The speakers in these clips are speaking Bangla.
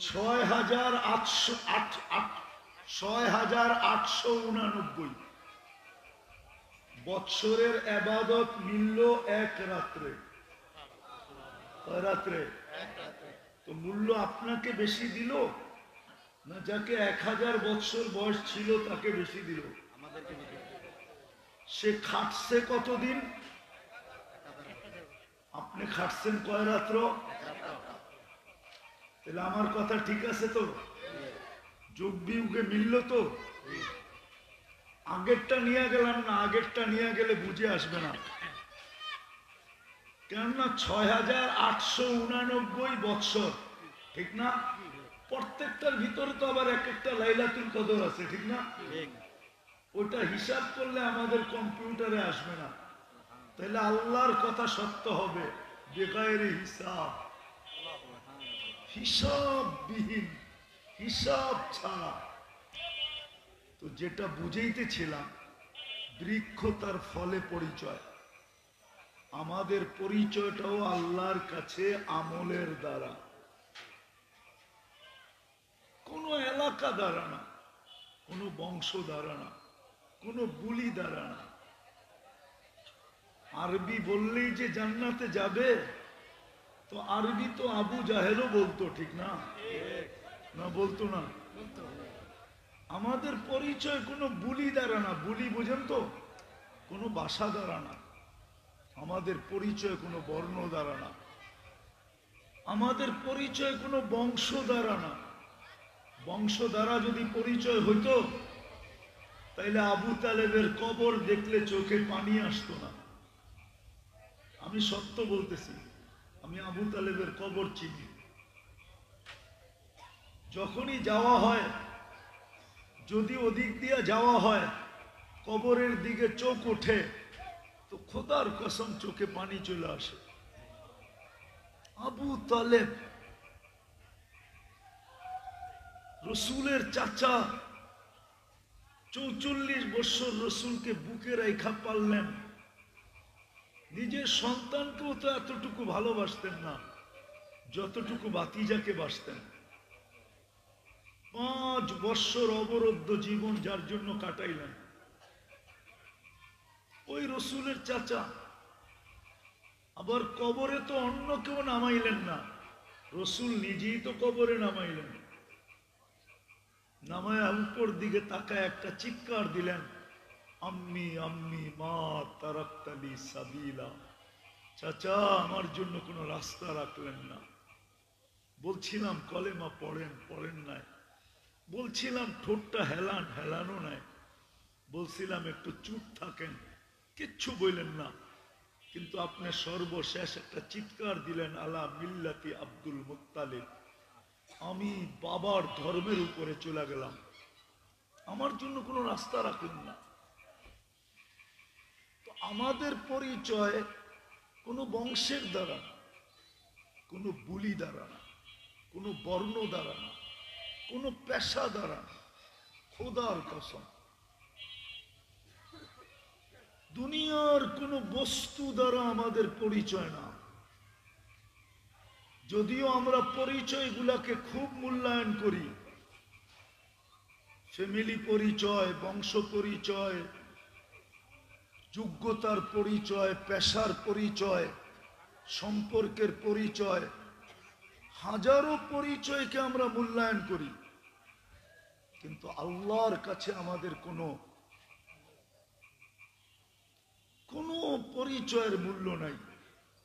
6,889 বৎসরের ইবাদত মিলল এক রাত্রে। কয় রাত্রে? তো মূল্য আপনাকে বেশি দিল না যাকে 1000 বৎসর বয়স ছিল তাকে বেশি দিল? সে খাটছে কতদিন? আপনি খাটছেন কয় রাত্র? তাহলে আমার কথা ঠিক আছে তো? যোগ বিয়োগে মিলল তো? আগেরটা নিয়ে গেলাম না, আগেরটা নিয়ে গেলে বুঝে আসবে না। কেননা 6,889 বৎসর, ঠিক না? প্রত্যেকটার ভিতরে তো আবার এক একটা লাইলাতুল কদর আছে, ঠিক না? ওটা হিসাব করলে আমাদের কম্পিউটারে আসবে না। তাহলে আল্লাহর কথা সত্য হবে বেগায়েরে হিসাব, হিসাববিহীন, হিসাব ছাড়া। তো যেটা বুঝাইতেছিলাম, বৃক্ষ তার ফলে পরিচয়। আমাদের পরিচয়টাও আল্লাহর কাছে আমলের দ্বারা, কোনো এলাকা দ্বারা না, কোনো বংশ দ্বারা না, কোনো বুলি দ্বারা না। আরবি বললেই যে জান্নাতে যাবে, তো আরবি তো আবু জাহেলও বলতো, ঠিক না? না বলতো না? আমাদের পরিচয় কোনো বুলি দ্বারা না, বুলি বুঝেন তো, কোনো ভাষা দ্বারা না। আমাদের পরিচয় কোনো বর্ণ দ্বারা না, আমাদের পরিচয় কোনো বংশ দ্বারা না। বংশ দ্বারা যদি পরিচয় হইতো তাইলে আবু তালেবের কবর দেখলে চোখে পানি আসতো না। আমি সত্য বলতেছি, আমি আবু তালেবের কবর চিনি। যখনই যাওয়া হয়, যদি ওদিক দিয়ে যাওয়া হয়, কবরের দিকে চোখ ওঠে, তো খোদার কসম চোখে পানি চলে আসে। আবু তালেব রসুলের চাচা, 44 বছর রসুলকে বুকে রাইখা পারলেন। নিজের সন্তানকেও তো এতটুকু ভালোবাসতেন না যতটুকু ভাতিজাকে বাসতেন। 5 বছর অবরুদ্ধ জীবন যার জন্য কাটাইলেন। ওই রসুলের চাচা আবার কবরে তো অন্য কেউ নামাইলেন না, রসুল নিজেই তো কবরে নামাইলেন। নামায়া উপর দিকে তাকায় একটা চিৎকার দিলেন, আম্মি আম্মি মা তারাক্তালি সাবিলা। চাচা, আমার জন্য কোনো রাস্তা রাখলেন না। বলছিলাম কলেমা পড়েন, পড়েন নাই। বলছিলাম ঠোঁটটা হেলান, হেলানো নাই। বলছিলাম একটু চুপ থাকেন, কিচ্ছু বললেন না। কিন্তু আপনি সর্বশেষ একটা চিৎকার দিলেন, আলা মিল্লাতি আব্দুল মুত্তালিব। আমি বাবার ধর্মের উপরে চলে গেলাম, আমার জন্য কোনো রাস্তা রাখলেন না। তো আমাদের পরিচয় কোনো বংশের দ্বারা না, কোনো বুলি দ্বারা না, কোনো বর্ণ দ্বারা না, কোনো পেশা দ্বারা না। খোদার কসম, দুনিয়ার কোনো বস্তু দ্বারা আমাদের পরিচয় না। যদিও আমরা পরিচয়গুলাকে খুব মূল্যায়ন করি, ফ্যামিলি পরিচয়, বংশ পরিচয়, যোগ্যতার পরিচয়, পেশার পরিচয়, সম্পর্কের পরিচয়, হাজারো পরিচয়কে আমরা মূল্যায়ন করি। কিন্তু আল্লাহর কাছে আমাদের কোনো পরিচয়ের মূল্য নাই।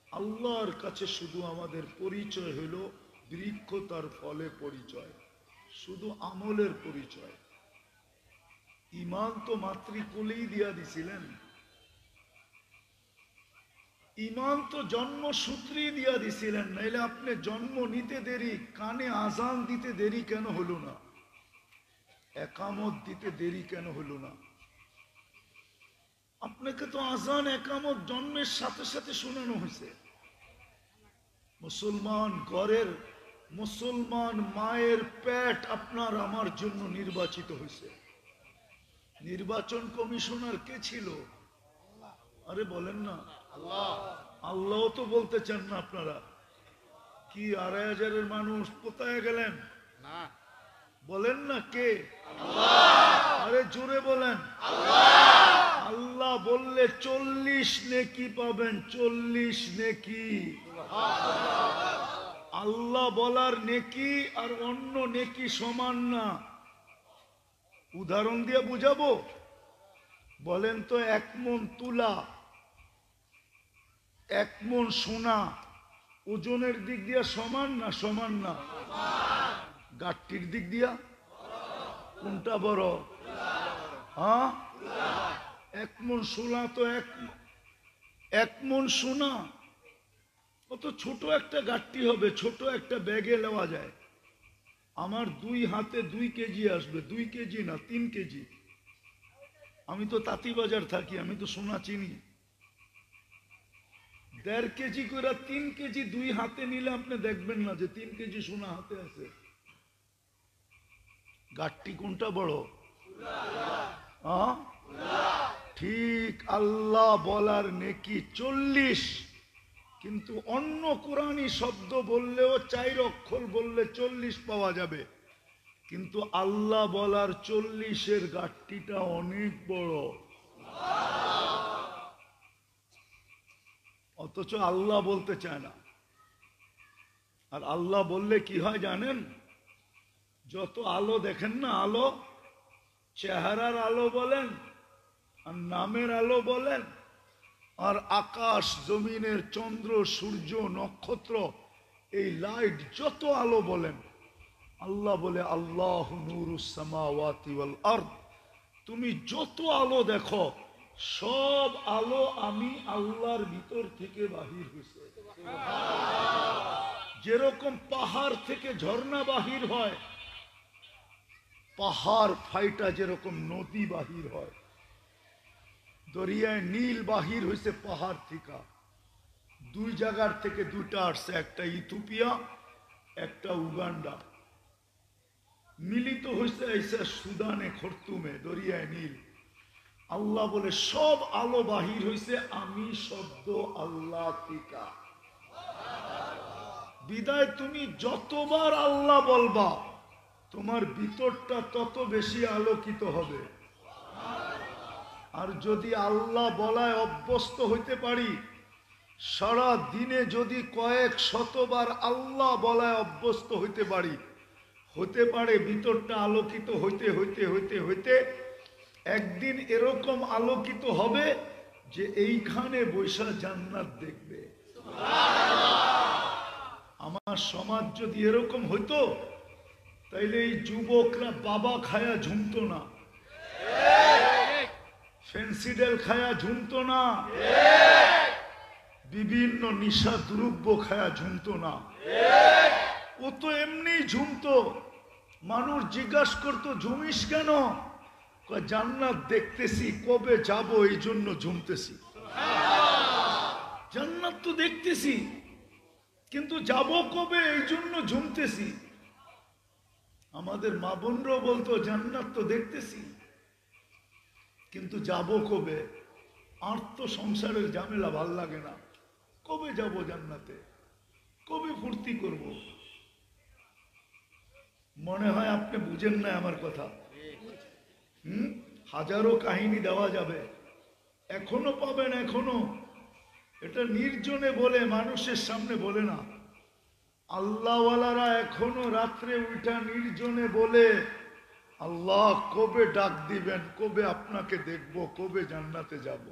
আল্লাহর কাছে শুধু আমাদের পরিচয় হইল বৃক্ষ তার ফলে পরিচয়, শুধু আমলের পরিচয়। ঈমান তো মাতৃকুলেই দিয়া দিছিলেন, ঈমান তো জন্মসূত্রেই দিয়া দিছিলেন। নাইলে আপনি জন্ম নিতে দেরি, কানে আজান দিতে দেরি কেন হলো না? একামত দিতে দেরি কেন হলো না? আপনাকে তো আজান একামত জন্মের সাথে সাথে শোনানো হয়েছে। মুসলমান ঘরের, মুসলমান মায়ের পেট আপনার আমার জন্য নির্বাচিত হয়েছে। নির্বাচন কমিশনার কে ছিল? আরে বলেন না, আল্লাহ। আল্লাহ তো বলতে চান না আপনারা? কি 2,500 মানুষ কোথায় গেলেন? বলেন না কে? আরে জোরে বলেন। আল্লাহ বললে 40 নেকি পাবেন, 40 নেকি। আল্লাহ বলার নেকি আর অন্য নেকি সমান না। উদাহরণ দিয়ে বুঝাবো? বলেন তো, 1 মণ তুলা, 1 মণ সোনা ওজনের দিক দিয়ে সমান না? সমান না? গাঠটির দিক দিয়া কোনটা বড়? হ্যাঁ, 1 মণ সোনা তো 1 মণ সোনা কত ছোট একটা গাঠটি হবে, ছোট একটা ব্যাগে নেওয়া যায়। আমার 2 হাতে 2 কেজি আসবে, 2 কেজি না 3 কেজি। আমি তো তাঁতিবাজার থাকি, আমি তো সোনা চিনি। 1.5 কেজি করে 3 কেজি 2 হাতে নিলে আপনি দেখবেন না যে 3 কেজি সোনা হাতে আছে। গাঠটি কোনটা বড়? ঠিক আল্লাহ বলার নেকি 40, কিন্তু অন্য কোরআনী শব্দ বললেও 4 অক্ষর বললে 40 পাওয়া যাবে, কিন্তু আল্লাহ বলার 40-এর গাঠটিটা অনেক বড়। অথচ আল্লাহ বলতে চায় না। আর আল্লাহ বললে কি হয় জানেন? যত আলো দেখেন না, আলো, চেহারার আলো বলেন আর নামের আলো বলেন, আর আকাশ জমিনের চন্দ্র সূর্য নক্ষত্র এই লাইট যত আলো বলেন, আল্লাহ বলে আল্লাহু নূরুস সামাওয়াতি ওয়াল আরদ। তুমি যত আলো দেখো সব আলো আমি আল্লাহর ভিতর থেকে বাহির হয়েছে। যেরকম পাহাড় থেকে ঝর্ণা বাহির হয়, পাহাড় ফাইটা যেরকম নদী বাহির হয়, দরিয়ায় নীল বাহির হয়েছে পাহাড় থেকে। 2 জায়গার থেকে 2টা আসছে, একটা ইথিওপিয়া একটা উগান্ডা, মিলিত হয়েছে এসে সুদানে খর্তুমে দরিয়ায় নীল। আল্লাহ বলে সব আলো বাহির হয়েছে আমি শব্দ আল্লাহ থেকে। বিদায় তুমি যতবার আল্লাহ বলবা তোমার ভিতরটা তত বেশি আলোকিত হবে। আর যদি আল্লাহ বলায় অভ্যস্ত হইতে পারি, সারা দিনে যদি কয়েক শতবার আল্লাহ বলায় অভ্যস্ত হইতে পারি, হতে পারে ভিতরটা আলোকিত হইতে হইতে হইতে হইতে একদিন এরকম আলোকিত হবে যে এইখানে বৈশা জান্নাত দেখবে। আমার সমাজ যদি এরকম হইতো তাইলে এই যুবকরা বাবা খায়া ঝুমতো না, ফেন্সিডেল খায়া ঝুমতো না, বিভিন্ন নিশা দ্রব্য খায়া ঝুমতো না। ও তো এমনি ঝুমতো। মানুষ জিজ্ঞাসা করতো ঝুমিস কেন? জান্নাত দেখতেছি, কবে যাব এই জন্য ঝুমতেছি। জান্নাত তো দেখতেছি কিন্তু যাব কবে এই জন্য ঝুমতেছি। আমাদের মা বোনরাও বলতো জান্নাত তো দেখতেছি কিন্তু যাব কবে? আর তো সংসারের ঝামেলা ভাল লাগে না, কবে যাব জান্নাতে, কবে ফুর্তি করব? মনে হয় আপনি বুঝেন না আমার কথা। হাজারো কাহিনী দেওয়া যাবে, এখনো পাবেন, এখনো। এটা নির্জনে বলে, মানুষের সামনে বলে না। আল্লাহওয়ালারা এখনো রাত্রে উঠা নির্জনে বলে আল্লাহ কবে ডাক দিবেন, কবে আপনাকে দেখব, কবে জান্নাতে যাব।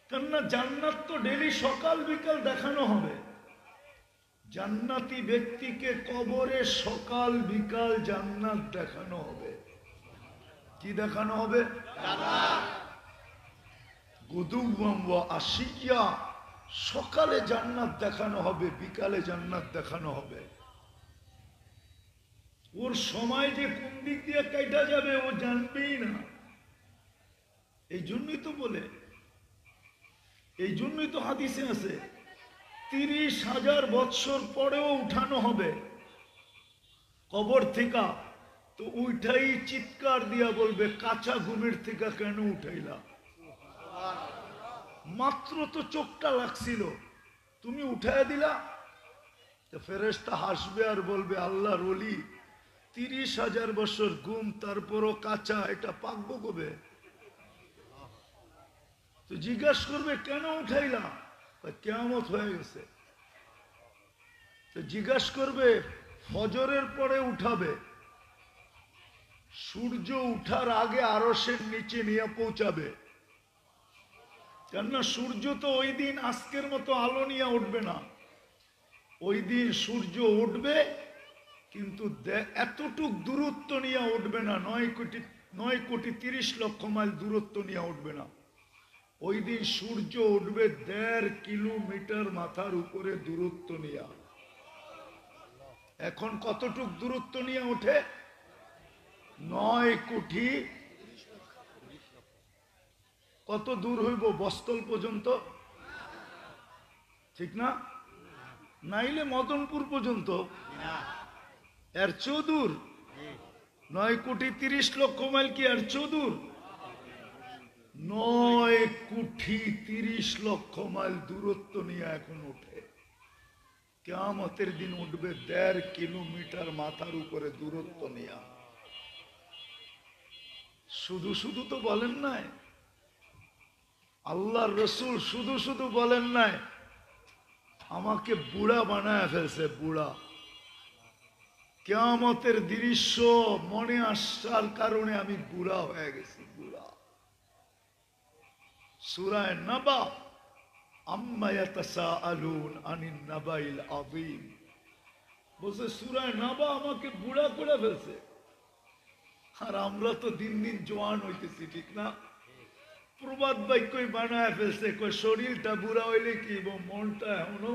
কেননা জান্নাত তো ডেলি সকাল বিকাল দেখানো হবে। জান্নাতি ব্যক্তিকে কবরে সকাল বিকাল জান্নাত দেখানো হবে। কি দেখানো হবে? গুদুওয়াম ওয়া আশিয়া, সকালে জান্নাত দেখানো হবে, বিকালে জান্নাত দেখানো হবে। ওর সময় যে কোন দিক দিয়ে কাটা যাবে ও জানবেই না। এই জন্যই তো বলে, এই জন্যই তো হাদিসে আছে 30,000 বৎসর পরেও উঠানো হবে কবর থেকে। তো উঠাই চিৎকার দিয়া বলবে কাঁচা ঘুমের থেকে কেন উঠাইলা? মাত্র তো চোখটা লাগছিল, তুমি উঠাইয়া দিলা। ফেরেশতা হাসবে আর বলবে আল্লাহর ওলি 30,000 বছর ঘুম তারপরও কাঁচা, এটা পাকবো কবে? তো জিজ্ঞাসা করবে কেন উঠাইলা? কিয়ামত হয়ে গেছে। তো জিজ্ঞাসা করবে ফজরের পরে উঠাবে, সূর্য উঠার আগে আরশের নিচে নিয়ে পৌঁছাবে। কেননা সূর্য তো ওই দিন আজকের মতো আলো নিয়ে উঠবে না। ওই দিন সূর্য উঠবে কিন্তু এতটুক দূরত্ব নিয়ে উঠবে না, 9,30,00,000 মাইল দূরত্ব নিয়ে উঠবে না। ওই দিন সূর্য উঠবে 1.5 কিলোমিটার মাথার উপরে দূরত্ব নিয়ে। এখন কতটুক দূরত্ব নিয়ে ওঠে? 9 কোটি। কত দূর হইব? বস্তল পর্যন্ত, ঠিক না? নাইলে মদনপুর পর্যন্ত, এর চেয়েও দূর। 9,30,00,000 মাইল কি এর চেয়েও দূর? 9,30,00,000 মাইল দূরত্ব নিয়ে এখন ওঠে। কিয়ামতের দিন উঠবে 1.5 কিলোমিটার মাথার উপরে দূরত্ব নিয়ে। শুধু শুধু তো বলেন নাই, আল্লাহর রসুল শুধু শুধু বলেন নাই আমাকে বুড়া বানায় ফেলছে, বুড়া। কিয়ামতের দৃশ্য মনে আসার কারণে আমি বুড়া হয়ে গেছি, বুড়া। সূরা নাবা, আম্মা ইয়াতাসাআলুন আনিন নাবাইল আযীম, বলছে সূরা নাবা আমাকে বুড়া করে ফেলছে। আর আমরা তো দিন দিন জোয়ান হইতেছি, ঠিক না? প্রবাদ বাক্যই বানায় ফেলছে, কই শরীরটা বুড়া হইলে কি মনটা এখনো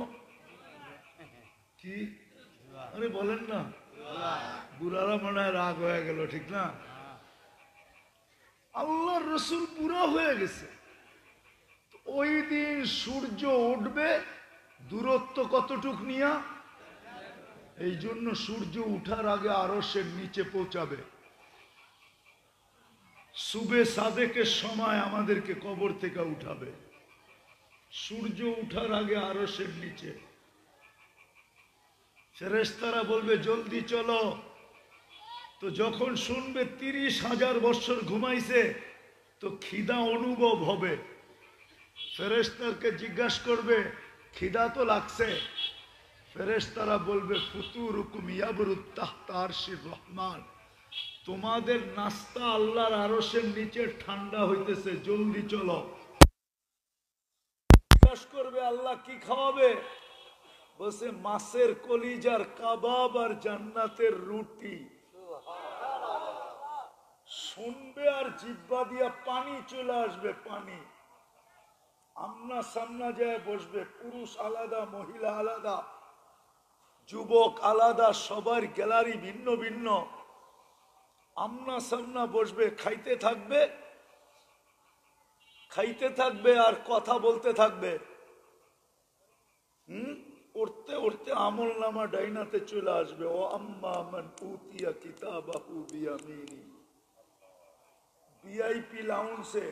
কি? আরে বলেন না, বুড়ারা মনে হয় রাগ হয়ে গেল, ঠিক না? আল্লাহর রসুল বুড়া হয়ে গেছে। ওই দিন সূর্য উঠবে দূরত্ব কতটুক নিয়া? এই জন্য সূর্য উঠার আগে আরশের নিচে পৌঁছাবে। সুবে সাদেকের সময় আমাদেরকে কবর থেকে উঠাবে, সূর্য উঠার আগে আরশের নিচে। ফেরেশতারা বলবে জলদি চলো। তো যখন শুনবে 30,000 বছর ঘুমাইছে তো খিদা অনুভব হবে। ফেরেশতাকে জিজ্ঞাসা করবে খিদা তো লাগছে। ফেরেশতারা বলবে ফুতুরুকুম ইয়াবরুত তাহতা আরশির রহমান, তোমাদের নাস্তা আল্লাহর আরশের নিচে ঠান্ডা হইতেছে, জলদি চলো। জিজ্ঞাসা করবে আল্লাহ কি খাওয়াবে? বলছে মাছের কলিজার কাবাব আর জান্নাতের রুটি। শুনবে আর জিহ্বা দিয়া পানি চলে আসবে, পানি। আমনা সামনা যায় বসবে, পুরুষ আলাদা, মহিলা আলাদা, যুবক আলাদা, সবার গ্যালারি ভিন্ন ভিন্ন। আমনা সামনা বসবে, খাইতে থাকবে, খাইতে থাকবে আর কথা বলতে থাকবে। উঠতে উঠতে আমল নামা ডাইনাতে চলে আসবে। ও আম্মা মান উতিয়া কিতাবাহু বিয়ামিনি, ভিআইপি লাউঞ্জে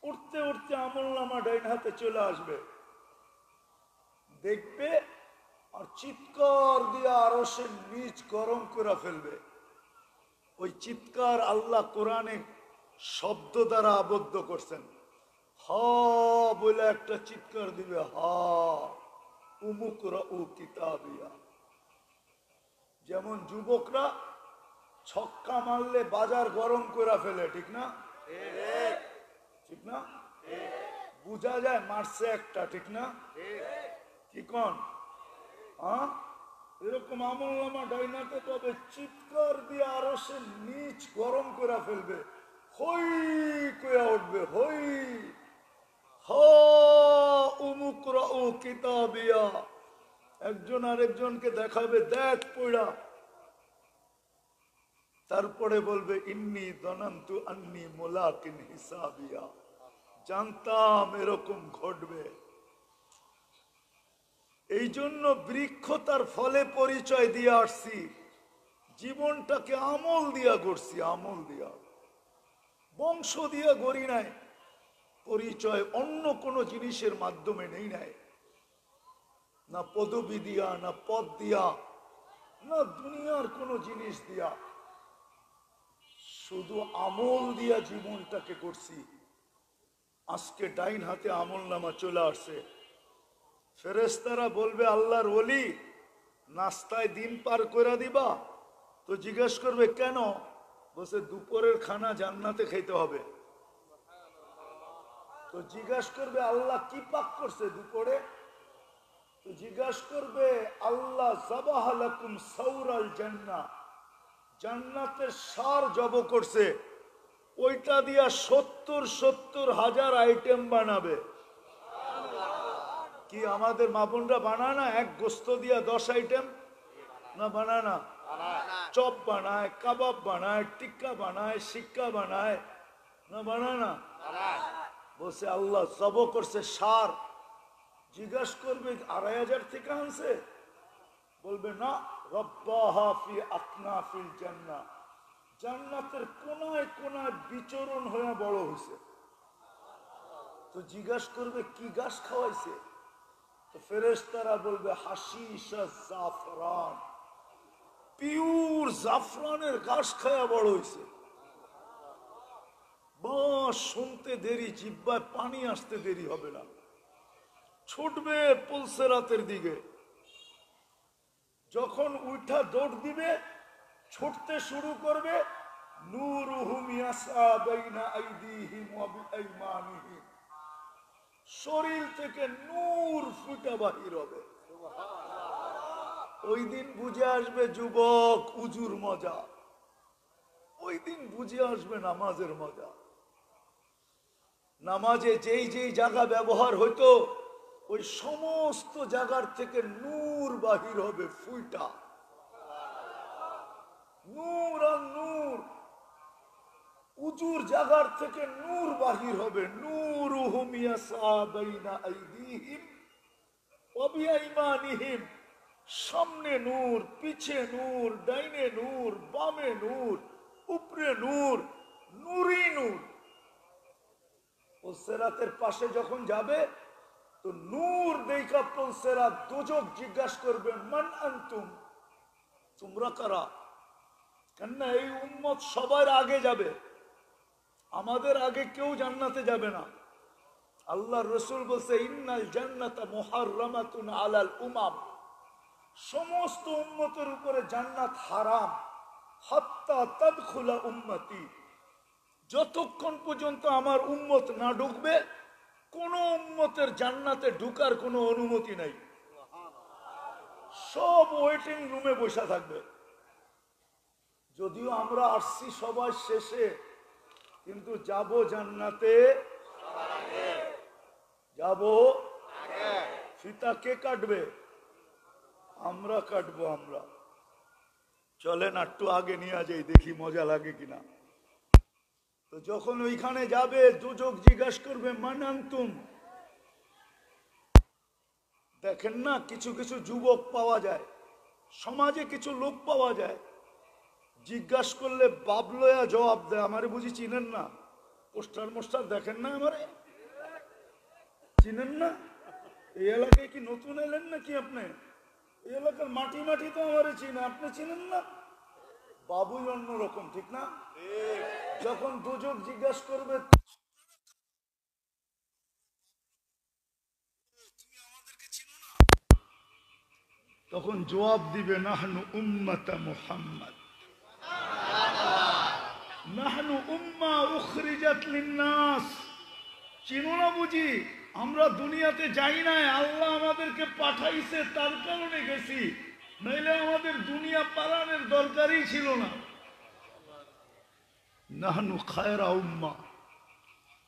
উঠতে উঠতে আমল নামা ডাইন হাতে চলে আসবে, দেখবে আর চিৎকার দিয়ে আরশের নিচ গরম করে ফেলবে। ওই চিৎকার আল্লাহ কোরআনে শব্দ দ্বারা আবদ্ধ করছেন। হা বলে একটা চিৎকার দিবে, হা উমুকরাউ কিতাবিয়া। যেমন যুবকরা ছক্কা মারলে বাজার গরম করে ফেলে, ঠিক না? ঠিক না? বুঝা যায় মারছে একটা, ঠিক না? কি কন? এরকম আমল নামা ডাইনাতে তবে চিৎকার দিয়ে আরশের নিচ গরম করে ফেলবে, হই কইয়া উঠবে, হই হা উমুকরাউ কিতাবিয়া। একজন আরেকজনকে দেখাবে, দেখ পড়া। তারপরে বলবে ইন্নী দনান্তু আন্নী মুলাকিন হিসাবিয়া, জানতাম এরকম ঘটবে। এই জন্য বৃক্ষ তার ফলে পরিচয় দিয়ে আসছি, জীবনটাকে আমল দিয়া করছি, আমল দিয়া, বংশ দিয়া গড়ি নাই, পরিচয় অন্য কোনো জিনিসের মাধ্যমে নেই নাই। না পদবি দিয়া, না পদ দিয়া, না দুনিয়ার কোনো জিনিস দিয়া, শুধু আমল দিয়া জীবনটাকে করছি। আজকে ডাইন হাতে আমল নামা চলে আসছে। ফেরেশতারা বলবে আল্লাহর ওলি নাস্তায় দিন পার করে দিবা? তো জিজ্ঞেস করবে কেন? বলছে দুপুরের খানা জান্নাতে খেতে হবে। তো জিজ্ঞাসা করবে আল্লাহ কি পাক করছে দুপুরে? তো জিজ্ঞাসা করবে আল্লাহ যাবাহা লাকুম সাউরাল জান্নাহ, জান্নাতের সার জব করছে, ওইটা দিয়া ৭০,০০০ আইটেম বানাবে। কি আমাদের মা বোনরা বানায় না? এক গোস্ত দিয়া 10 আইটেম না বানায় না? চপ বানায়, কাবাব বানায়, টিক্কা বানায়, সিক্কা বানায় না বানায় না? বলছে আল্লাহ জব করছে সার। জিজ্ঞাস করবে ২৫০০ থেকে আনছে? বলবে না, রব্বাহা ফি আকনাফিল জান্নাহ, জান্নাতের কোনায় কোনায় বিচরণ হয়ে বড় হয়েছে। তো জিজ্ঞাস করবে কি ঘাস খাওয়াইছে? তো ফেরেশতারা বলবে হাশিশ জাফরান, পিওর জাফরানের ঘাস খায়া বড় হয়েছে। বাস শুনতে দেরি, জিহ্বায় পানি আসতে দেরি হবে না। ছুটবে পুলসেরাতের দিকে। যখন উঠা দৌড় দিবে, ছুটতে শুরু করবে, নূরুহুম ইয়াসা বাইনা আইদিহিম ওয়া বিআইমানিহিম, শরীর থেকে নূর ফুটা বাহির হবে। ওই দিন বুঝে আসবে যুবক উজুর মজা, ওই দিন বুঝে আসবে নামাজের মজা। নামাজে যেই যেই জায়গা ব্যবহার হইতো ওই সমস্ত জায়গার থেকে নূর বাহির হবে ফুইটা, নূর আর নূর। উজুর জায়গার থেকে নূর বাহির হবে। নূরুহুম ইয়াসা বাইনা আইদিহিম ওয়া বিআইমানিহিম, সামনে নূর, পিছে নূর, ডাইনে নূর, বামে নূর, উপরে নূর, নূরই নূর। ও সিরাতের পাশে যখন যাবে তো নূর দেখা পুলসেরাত দোজখ জিজ্ঞাসা করবে মান আনতুম, তোমরা কারা? কেননা এই উম্মত সবার আগে যাবে, আমাদের আগে কেউ জান্নাতে যাবে না। আল্লাহর রাসূল বলছে ইন্নাল জান্নাতা মুহাররামাতুন আলাল উমাম, সমস্ত উম্মতের উপরে জান্নাত হারাম, হাত্তা তাদখুলা উম্মতি, যতক্ষণ পর্যন্ত আমার উম্মত না ঢুকবে কোন উম্মতের জান্নাতে ঢুকার কোনো অনুমতি নাই। সব ওয়েটিং রুমে বসে থাকবে। যদিও আমরা আসছি সবার শেষে, কিন্তু যাব জান্নাতে, যাব। ফিতা কে কাটবে? আমরা কাটবো। আমরা চলেন একটু আগে নিয়ে যাই, দেখি মজা লাগে কিনা। তো যখন ওইখানে যাবে দুজক জিজ্ঞাসা করবে মান আনতুম। দেখেন না কিছু কিছু যুবক পাওয়া যায়, সমাজে কিছু লোক পাওয়া যায়, জিজ্ঞাসা করলে বাবলয়া জবাব দেয়, আমারে বুঝি চিনেন না? পোস্টার মোস্টার দেখেন না? আমারে চিনেন না? এই এলাকায় কি নতুন এলেন নাকি আপনি? এই এলাকার মাটি মাটি তো আমারে চিনে, আপনি চিনেন না? বাবুই অন্যরকম, ঠিক না? যখন দুজক জিজ্ঞাসা করবে তখন জবাব দিবে নাহনু উম্মাতা মুহাম্মদ, নাহনু উম্মা উখরিজাত লিন্নাস। চিনো না বুঝি? আমরা দুনিয়াতে যাই নাই, আল্লাহ আমাদেরকে পাঠাইছে, তার কারণে গেছি, নইলে আমাদের দুনিয়া পালানোর দরকারই ছিল না। নাহনু খায়রা উম্মা,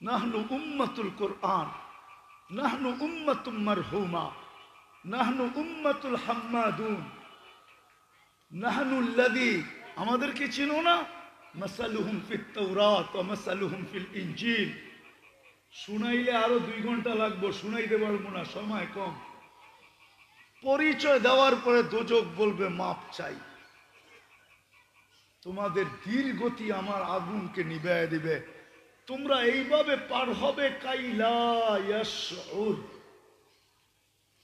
নাহনু উম্মাতুল কুরআন, নাহনু উম্মাতুম মারহুমা, নাহনু উম্মাতুল হাম্মাদুন, নাহনু আল্লাযী, আমাদেরকে চিনো না? মাসালুহুম ফিত তাওরাত ওয়া মাসালুহুম ফিল ইনজিল। শুনাইলে আরো 2 ঘন্টা লাগবে, শুনাইতে পারবো না, সময় কম। পরিচয় দেওয়ার পরে দোজক বলবে মাপ চাই। তোমাদের দীর্ঘতি আমার আগুনকে নিভাইয়া দিবে। তোমরা এইভাবে পার হবে কাইলা ইয়াশউর,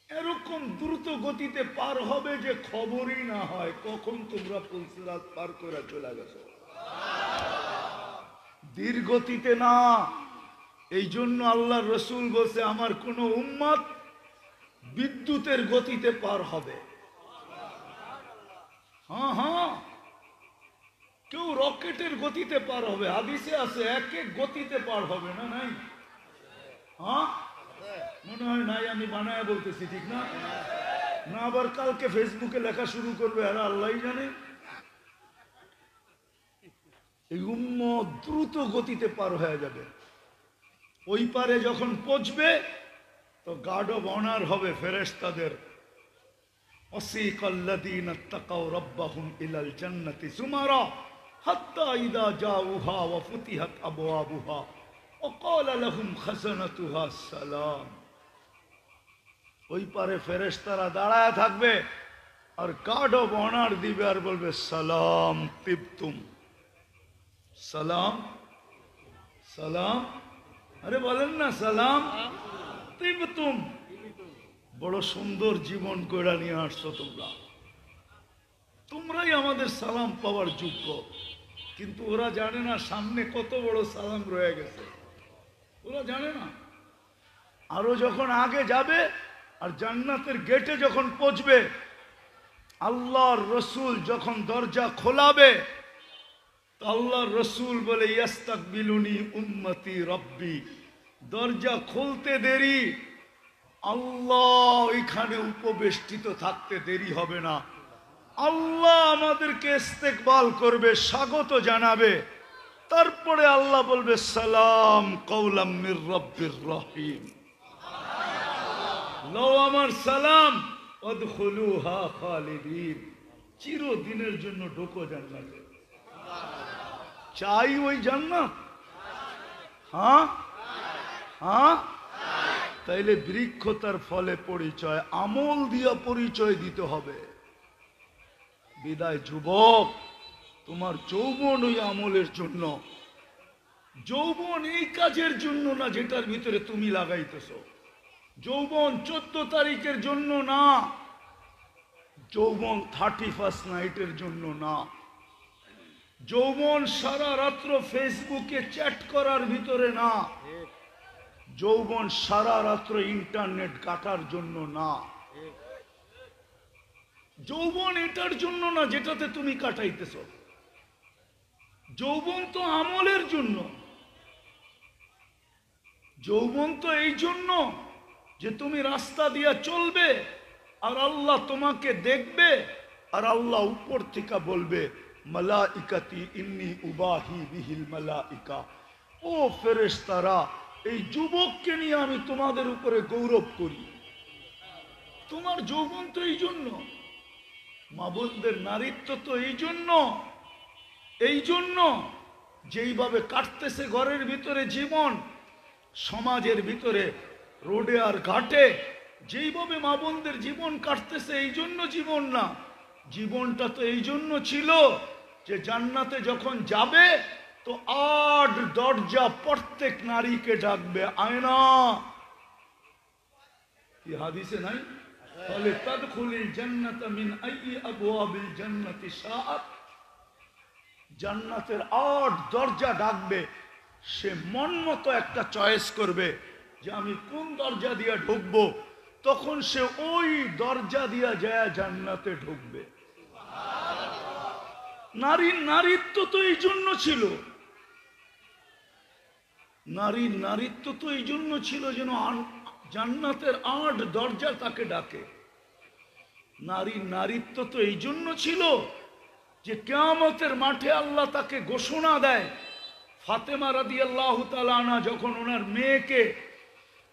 এরকম দ্রুত গতিতে পার হবে যে খবরই না হয় কখন তোমরা পুলসিরাত পার করে চলে গেছো। ধীর গতিতে না। এই জন্য আল্লাহর রসুল বলছে আমার কোন উম্মত বিদ্যুতের গতিতে পার হবে। হ্যাঁ হ্যাঁ, কেউ রকেটের গতিতে পার হবে, হাদিসে আছে এক এক গতিতে পার হবে না। নাই? হ্যাঁ মনে হয় নাই, আমি বানায় বলতেছি, ঠিক না? না আবার কালকে ফেসবুকে লেখা শুরু করবে, আর আল্লাহই জানে। এই উম্মত দ্রুত গতিতে পার হয়ে যাবে। ওই পারে যখন পৌঁছবে তো গার্ড অব অনার হবে ফেরেশতাদের। ওয়াসিকাল্লাযীনা তাকাউ রাব্বাহুম ইলাল জান্নাতি যুমারা হাত্তা ইযা জাউহা ওয়া ফুতিহাত আবওয়াবুহা ওয়া ক্বালা লাহুম খাযানাতুহা সালাম। ওই পারে ফেরেশতারা দাঁড়ায় থাকবে আর গার্ড অব অনার দিবে আর বলবে সালাম তিবতুম, সালাম সালাম। আরে বলেন না সালাম তিবতুম, বড় সুন্দর জীবন কইরা নিয়ে আসছো তোমরা, তোমরাই আমাদের সালাম পাওয়ার যোগ্য। কিন্তু ওরা জানে না সামনে কত বড় সালাম রয়ে গেছে, ওরা জানে না। আরো যখন আগে যাবে আর জান্নাতের গেটে যখন পৌঁছবে, আল্লাহর রসুল যখন দরজা খোলাবে, আল্লাহর রসুল বলে ইয়াস্তাকবিলুনি উম্মতি রব্বি। দরজা খুলতে দেরি, আল্লাহ এখানে উপবেষ্টিত থাকতে দেরি হবে না। আল্লাহ আমাদেরকে ইস্তেকবাল করবে, স্বাগত জানাবে। তারপরে আল্লাহ বলবে সালাম কওলাম মির রব্বির রহিম। লও আমার সালাম, উদখুলুহা খালিদিন, চিরদিনের জন্য ঢোকো জান্নাতে। চাই ওই জান্নাত? হ্যাঁ হ্যাঁ। তাইলে বৃক্ষ তার ফলে পরিচয়, আমল দিয়া পরিচয় দিতে হবে। বিদায় যুবক, তোমার যৌবন ওই আমলের জন্য। যৌবন এই কাজের জন্য না যেটার ভিতরে তুমি লাগাইতেছ। যৌবন 14 তারিখের জন্য না, যৌবন 31st নাইটের জন্য না, যৌবন সারা রাত্র ফেসবুকে চ্যাট করার ভিতরে না, যৌবন সারা রাত্র ইন্টারনেট কাটার জন্য না, যৌবন এটার জন্য না যেটাতে তুমি কাটাইতেছ। যৌবন তো আমলের জন্য। যৌবন তো এই জন্য যে তুমি রাস্তা দিয়া চলবে আর আল্লাহ তোমাকে দেখবে, আর আল্লাহ উপর থেকে বলবে মালাইকাতি ইন্নী উবাহি বিহিল মালাইকা। ও ফেরেশতারা, এই যুবককে নিয়ে আমি তোমাদের উপরে গৌরব করি। তোমার যৌবন তো এই জন্য, মা বোনদের নারীত্ব তো এই জন্য, এই জন্য যেইভাবে কাটতেছে ঘরের ভিতরে জীবন, সমাজের ভিতরে রোডে আর ঘাটে যেইভাবে মা বোনদের জীবন কাটতেছে, এই জন্য জীবন না। জীবনটা তো এই জন্য ছিল যে জান্নাতে যখন যাবে তো 8 দরজা প্রত্যেক নারীকে ডাকবে, আয়না। কি হাদিসে নাই? তাহলে তাদখুলিল জান্নাতা মিন আইয়ি আবওয়াবিল জান্নাতি শাআত। জান্নাতের 8 দরজা ডাকবে, সে মন মতো একটা চয়েস করবে যে আমি কোন দরজা দিয়ে ঢুকবো, তখন সে ওই দরজা দিয়া যায় জান্নাতে ঢুকবে। নারীর নারীত্ব তো এই জন্য ছিল, নারীর নারীত্ব তো এই জন্য ছিল যেন জান্নাতের 8 দরজা তাকে ডাকে। নারীর নারীত্ব তো এই জন্য ছিল যে কিয়ামতের মাঠে আল্লাহ তাকে ঘোষণা দেয়। ফাতেমা রাদিয়াল্লাহু তাআলা আনহা যখন ওনার মেয়েকে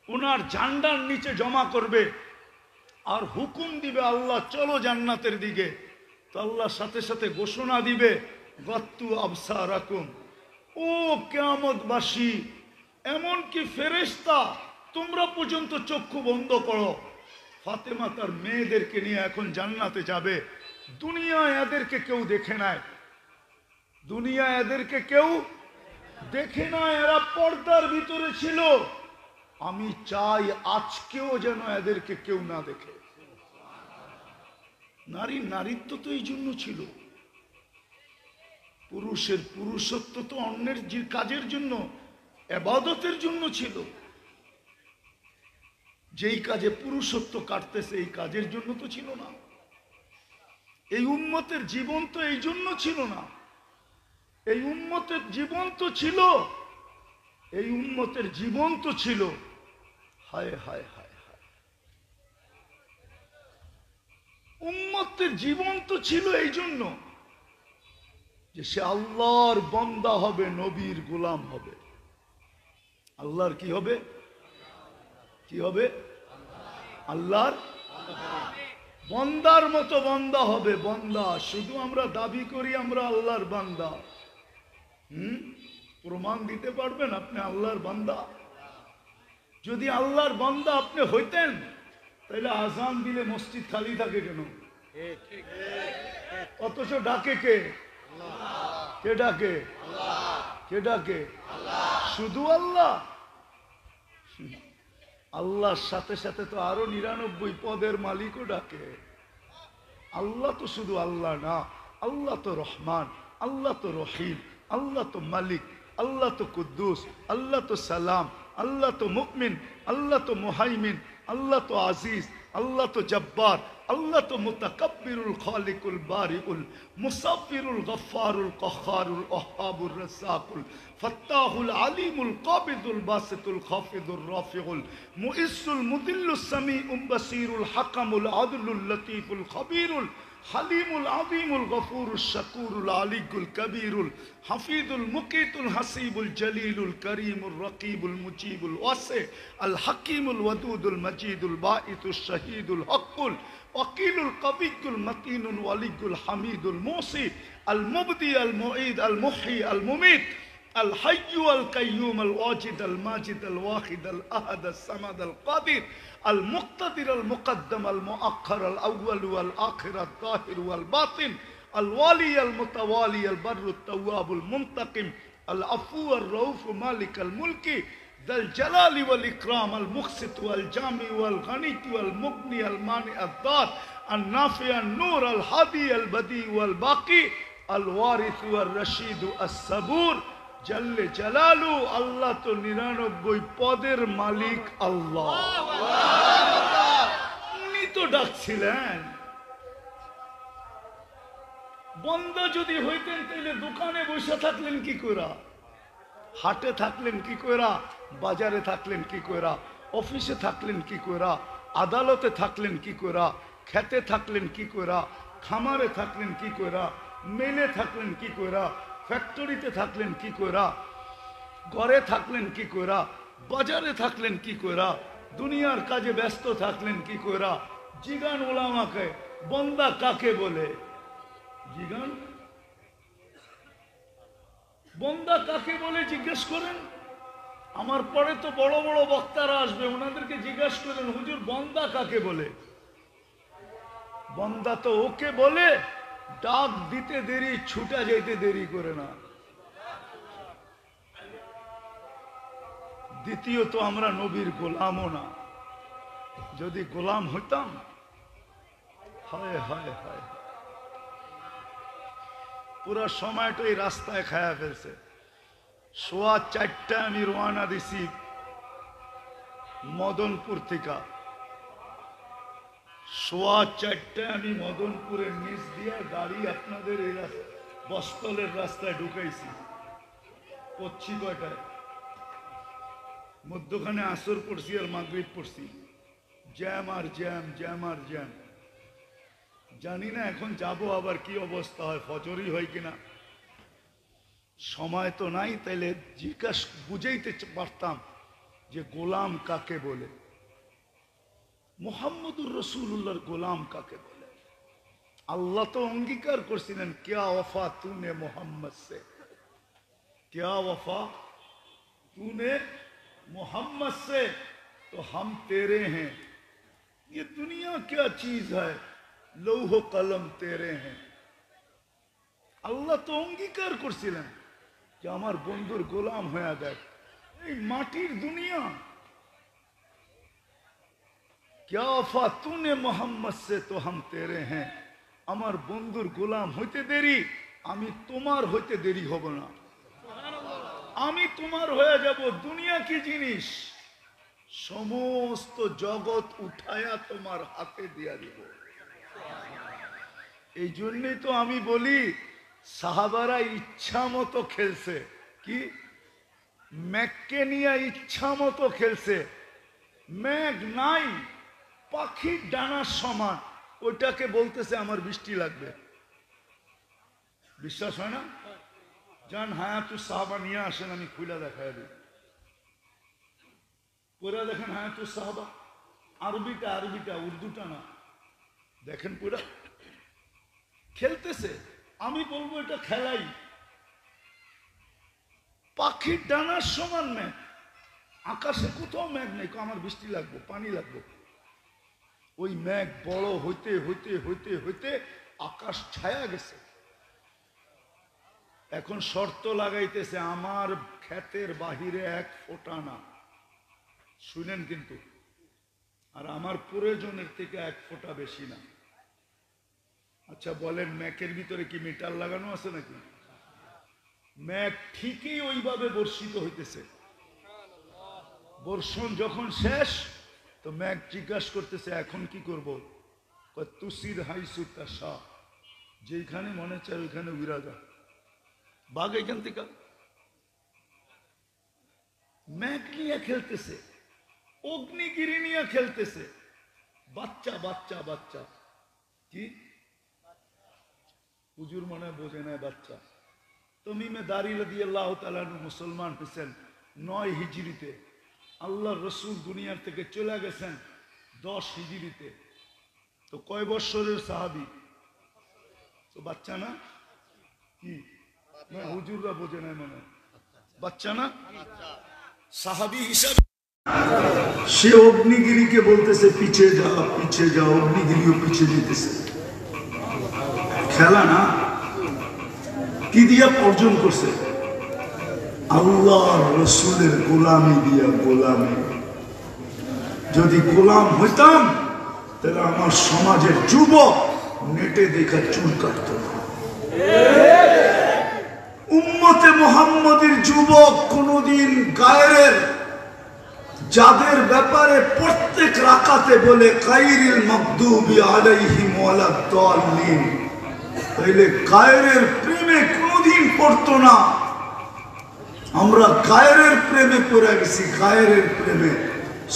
ওনার ঝান্ডার নিচে জমা করবে আর হুকুম দিবে আল্লাহ চলো জান্নাতের দিকে, তো আল্লাহ সাথে সাথে ঘোষণা দিবে গত্তু আবসারাকুম। ও কিয়ামতবাসী, এমনকি ফেরেশতা তোমরা পর্যন্ত চক্ষু বন্ধ করো। ফাতেমা তার মেয়েদেরকে নিয়ে এখন জান্নাতে যাবে। দুনিয়ায় এদেরকে কেউ দেখে নাই, দুনিয়ায় এদেরকে কেউ দেখে নাই, এরা পর্দার ভিতরে ছিল। আমি চাই আজকেও যেন এদেরকে কেউ না দেখে। নারীত্ব তো এই জন্য ছিল, পুরুষের পুরুষত্ব তো অন্যের কাজের জন্য, ইবাদতের জন্য ছিল। যেই কাজে পুরুষত্ব কাটতেছে এই কাজের জন্য তো ছিল না। এই উম্মতের জীবন তো এই জন্য ছিল না। এই উম্মতের জীবন তো ছিল, এই উম্মতের জীবন তো ছিল, হায় হায় হায় হায়, উম্মতের জীবন তো ছিল এই জন্য যে সে আল্লাহর বান্দা হবে, নবীর গোলাম হবে। আল্লাহর কি হবে? কি হবে? আল্লাহর বান্দার মতো বান্দা হবে। বান্দা শুধু আমরা দাবি করি আমরা আল্লাহর বান্দা। প্রমাণ দিতে পারবেন আপনি আল্লাহর বান্দা? যদি আল্লাহর বান্দা আপনি হইতেন তাহলে আজান দিলে মসজিদ খালি থাকে কেন? অথচ ডাকে কে? কে ডাকে? কে ডাকে? শুধু আল্লাহ। আল্লাহর সাথে সাথে তো আরো 99 পদের মালিকও ডাকে। আল্লাহ তো শুধু আল্লাহ না, আল্লাহ তো রহমান, আল্লাহ তো রহিম, আল্লাহ তো মালিক, আল্লাহ তো কুদ্দুস, আল্লাহ তো সালাম, আল্লাহ তো মুমিন, আল্লাহ তো মুহাইমিন, আল্লাহ তো আজিজ, আল্লাহ তো জব্বার, আল্লাহ তো মুতাকাব্বিরুল খালিকুল বারিউল মুসাব্বিরুল গফফারুল কহ্হারুল ওয়াহ্হাবুর রাজ্জাকুল ফাত্তাহুল আলিমুল কাবিদুল বাসিতুল খাফিদুর রাফিউল মুইসুল মুদিল্লুস সামিউল বাসিরুল হাকামুল আদলুল লতীফুল খবীরুল হালিমুল আযীমুল গফুরুশ শাকুরুল আলিয়ুল কবীরুল হাফিজুল মুকিতুল হাসিবুল জলিলুল করিমুর রকিবুল মুজিবুল ওয়াসি আল হাকিমুল ওয়াদুদুল মজিদুল বাঈতুশ শহীদুল হকুল ওয়াকিলুল কবিয়ুল মতিনুল ওয়ালিয়ুল হামিদুল মুসি আল মুবদি আল মুঈদ আল মুহয়ি আল মুমীত الحي القيوم الواجد الماجد الواحد الأحد الصمد القادر المقتدر المقدم المؤخر الأول والآخر الظاهر والباطن الوالي المتوالي البر التواب المنتقم العفو الرؤوف مالك الملك ذا الجلال والإكرام المقسط والجامع والغني والمغني المانع الضار النافع النور الهادي البديع والباقي الوارث والرشيد الصبور জাল্লে জালালু। আল্লাহ তো 99 পদের মালিক আল্লাহ। উনি তো ডাকছিলেন। বান্দা যদি হইতেন তাহলে দোকানে বসে থাকলেন কি কইরা, হাটে থাকলেন কি কইরা, বাজারে থাকলেন কি কইরা, অফিসে থাকলেন কি কইরা, আদালতে থাকলেন কি কইরা, খেতে থাকলেন কি কইরা, খামারে থাকলেন কি কইরা, মেলে থাকলেন কি কইরা, ফ্যাক্টরিতে থাকলেন কি কইরা, ঘরে থাকলেন কি কইরা, বাজারে থাকলেন কি কইরা, দুনিয়ার কাজে ব্যস্ত থাকলেন কি কইরা। জিগান ওলামাকে বান্দা কাকে বলে? জিগান বান্দা কাকে বলে জিজ্ঞেস করেন। আমার পরে তো বড় বড় বক্তারা আসবে, ওনাদেরকে জিজ্ঞেস করেন হুজুর বান্দা কাকে বলে? বান্দা তো ওকে বলে ডাক দিতে দেরি, ছুটা যাইতে দেরি করে না। দ্বিতীয়ত আমরা নবীর গোলামও না। যদি গোলাম হইতাম, হায় হায় হায়, পুরা সময়টাই রাস্তায় খায়া ফেলছে। 4:15 আমি রওনা দিছি মদনপুর থেকে। 4:15 আমি মদনপুরের নিচ দিয়া গাড়ি আপনাদের এই বস্তলের রাস্তায় ঢুকাইছি। পড়ছি কয়টায়? মধ্যখানে আসর পড়ছি আর মাগরিব পড়ছি। জ্যাম আর জ্যাম, জ্যাম আর জ্যাম। জানি না এখন যাব আবার কি অবস্থা হয়, ফজরই হয় কিনা। সময় তো নাই, তাইলে জিজ্ঞাসা বুঝাইতে পারতাম যে গোলাম কাকে বলে, মুহাম্মদুর রাসূলুল্লাহর গোলাম কাকে বলে। আল্লাহ তো অঙ্গীকার করছিলেন, क्या वफा तूने मोहम्मद से, क्या वफा तूने मोहम्मद से, तो हम तेरे हैं। ये दुनिया क्या चीज है, लौह कलम तेरे हैं। আল্লাহ তো অঙ্গীকার করছিলেন যে আমার বন্ধুর গোলাম হয়ে দেখ। এই মাটির দুনিয়া, क्या वफा तूने मोहम्मद से तो हम तेरे हैं, আমার বন্ধুর গোলাম হইতে দেরি, আমি তোমার হইতে দেরি হব না। আমি তোমার হয়ে যাব। দুনিয়া কি জিনিস? সমস্ত জগৎ উঠায়া তোমার হাতে দিয়া দিব। এই জন্যই তো আমি বলি সাহাবারা ইচ্ছা মতো খেলছে। কি মেঘকে নিয়ে ইচ্ছা মতো খেলছে। মেঘ নাই, পাখির ডানার সমান, ওইটাকে বলতেছে আমার বৃষ্টি লাগবে। বিশ্বাস হয় না? যান হায়াতুস সাহাবা নিয়ে আসেন, আমি খুলে দেখাই দিই। পুরা দেখেন হায়াতুস সাহাবা, আরবিটা আরবিটা, উর্দুটা না। দেখেন পুরা খেলতেছে। আমি বলবো এটা খেলাই। পাখির ডানার সমান মেঘ, আকাশে কোথাও মেঘ নেই, আমার বৃষ্টি লাগবে, পানি লাগবে। ওই মেঘ বড় হইতে হইতে হইতে হইতে আকাশ ছায়া গেছে। এখন শর্ত লাগাইতেছে আমার ক্ষেতের বাহিরে এক ফোঁটা না, শুনেন কিন্তু, আর আমার প্রয়োজনের থেকে এক ফোঁটা বেশি না। আচ্ছা বলেন মেঘের ভিতরে কি মিটার লাগানো আছে নাকি? মেঘ ঠিকই ওইভাবে বর্ষিত হইতেছে। বর্ষণ যখন শেষ তো মেঘ জিজ্ঞাসা করতেছে এখন কি করব? তুসির হাইসু তাশা, যেখানে মনে চায় ওইখানে উড়া যা, বাঘ এখান থেকে। মেঘ নিয়ে খেলতেছে, অগ্নিগিরি নিয়ে খেলতেছে। বাচ্চা বাচ্চা বাচ্চা। কি হুজুর মনে বোঝে না বাচ্চা। তমিমে দারি রাদিয়াল্লাহু তাআলা আনহু মুসলমান হয়েছেন 9 হিজরিতে। আল্লাহ রসুল দুনিয়ার থেকে চলে গেছেন 10 হিজরিতে। তো কয় বৎসরের সাহাবী? তো বাচ্চা না? কি হুজুররা বোঝে না মনে, বাচ্চা না? সাহাবী হিসাবে সে অগ্নিগিরিকে বলতেছে পিছে যা পিছে যা, অগ্নিগিরিও পিছে যেতেছে। খেলা না, কি দিয়া অর্জন করছে? আল্লাহ রসুলের গোলামি দিয়া। গোলামি। যদি গোলাম হইতাম তাহলে আমার সমাজের যুবক নেটে দেখা চুল কাটত না। উম্মতে মুহাম্মদের যুবক কোনদিন গায়ের, যাদের ব্যাপারে প্রত্যেক রাকাতে বলে গায়রিল মাগদুবি আলাইহিম ওয়ালাদ-দাল্লিন, তাইলে গায়ের প্রেমে কোনদিন পড়তো না। আমরা গায়ের প্রেমে পড়ে গেছি। গায়ের প্রেমে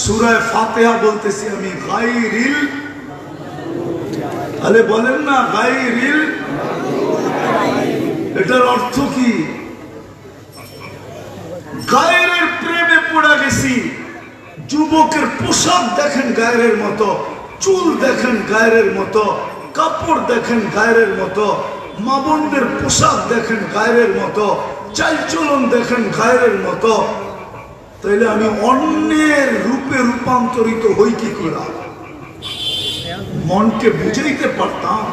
সূরা ফাতিহা বলতেছি আমি গায়রিল, আরে বলেন না গায়রিল, এটার অর্থ কি? গায়ের প্রেমে পড়ে গেছি। যুবকের পোশাক দেখেন গায়ের মতো, চুল দেখেন গায়ের মতো, কাপড় দেখেন গায়ের মতো, মা বোনদের পোশাক দেখেন গায়ের মতো, চালচলন দেখেন গায়ের মতো। তাইলে আমি অন্যের রূপে রূপান্তরিত হই কি করে? মনকে বুঝাইতে পারতাম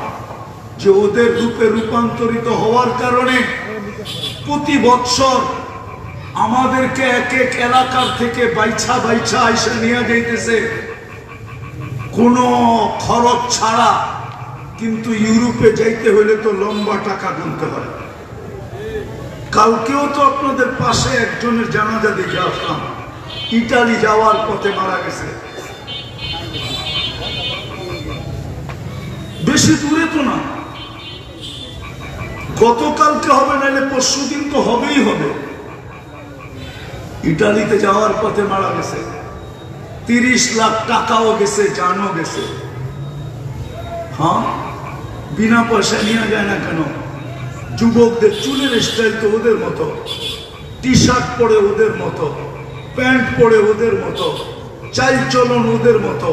যে ওদের রূপে রূপান্তরিত হওয়ার কারণে প্রতি বৎসর আমাদেরকে এক এক এলাকার থেকে বাইছা বাইছা আইসা নিয়ে যাইতেছে কোনো খরচ ছাড়া। কিন্তু ইউরোপে যাইতে হলে তো লম্বা টাকা গুনতে হয়। কালকেও তো আপনাদের পাশে একজনের জানাজা দেখে আসলাম, ইটালি যাওয়ার পথে মারা গেছে। বেশি দূরে তো না, গতকালকে হবে নাহলে পরশু দিন তো হবেই হবে। ইটালিতে যাওয়ার পথে মারা গেছে। 30 লাখ টাকাও গেছে, জানও গেছে। হ্যাঁ, বিনা পয়সা নিয়ে যায় না কেন? যুবকদের চুলের স্টাইল তো ওদের মতো, টি শার্ট পরে ওদের মতো, প্যান্ট পরে ওদের মতো, চাল চলন ওদের মতো।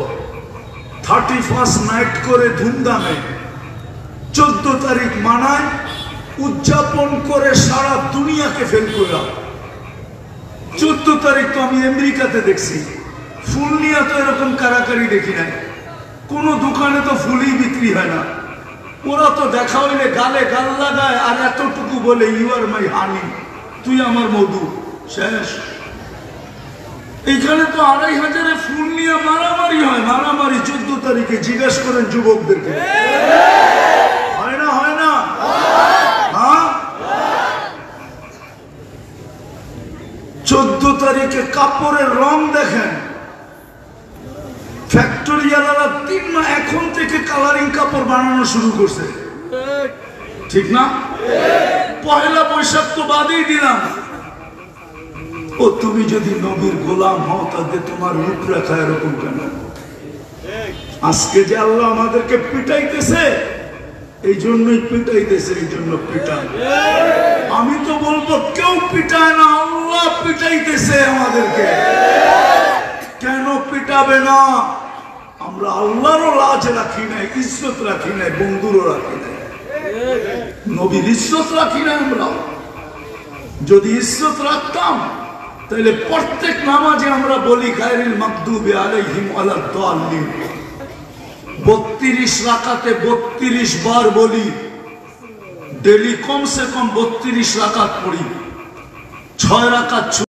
31 নাইট করে ধুমধামে 14 তারিখ মানায় উদযাপন করে সারা দুনিয়াকে ফেল করলাম। 14 তারিখ তো আমি আমেরিকাতে দেখছি, ফুল নিয়ে তো এরকম কারাকারি দেখি নাই। কোন দোকানে তো ফুলই বিক্রি হয় না। ওরা তো দেখা হইলে গালে গাল লাগায় আর এতটুকু বলে ইউ আর মাই হানি, তুই আমার মধু। শেষ। এখানে তো 2500 ফুল নিয়ে মারামারি হয়, মারামারি 14 তারিখে জিজ্ঞেস করেন যুবকদেরকে, হয় না? হয় না? হ্যাঁ, 14 তারিখে কাপড়ের রং দেখেন, ফ্যাক্টরিয়ালারা 3 মাস এখন থেকে কালারিং কাপড় বানানো শুরু করছে, ঠিক না? পয়লা বৈশাখ তো বাদেই দিলাম। ও তুমি যদি নবীর গোলাম হও তাহলে তোমার রূপরেখা এরকম কেন? আজকে যে আল্লাহ আমাদেরকে পিটাইতেছে, এই জন্যই পিটাইতেছে, এই জন্য পিটায়। আমি তো বলবো কেউ পিটায় না, আল্লাহ পিটাইতেছে আমাদেরকে। কেন পিটাবে না? আমরা আল্লাহরও লাজ রাখি নাই, ইজ্জত রাখি নাই, বন্ধুরও রাখি নাই, নবীর ইজ্জত রাখি নাই। আমরা যদি ইজ্জত রাখতাম তাহলে প্রত্যেক নামাজে আমরা বলি গায়রিল মাগদুবি আলাইহিম ওয়ালাদ দাল্লিন, 32 রাকাতে 32 বার বলি, ডেলি কমসে কম 32 রাকাত পড়ি, 6 রাকাত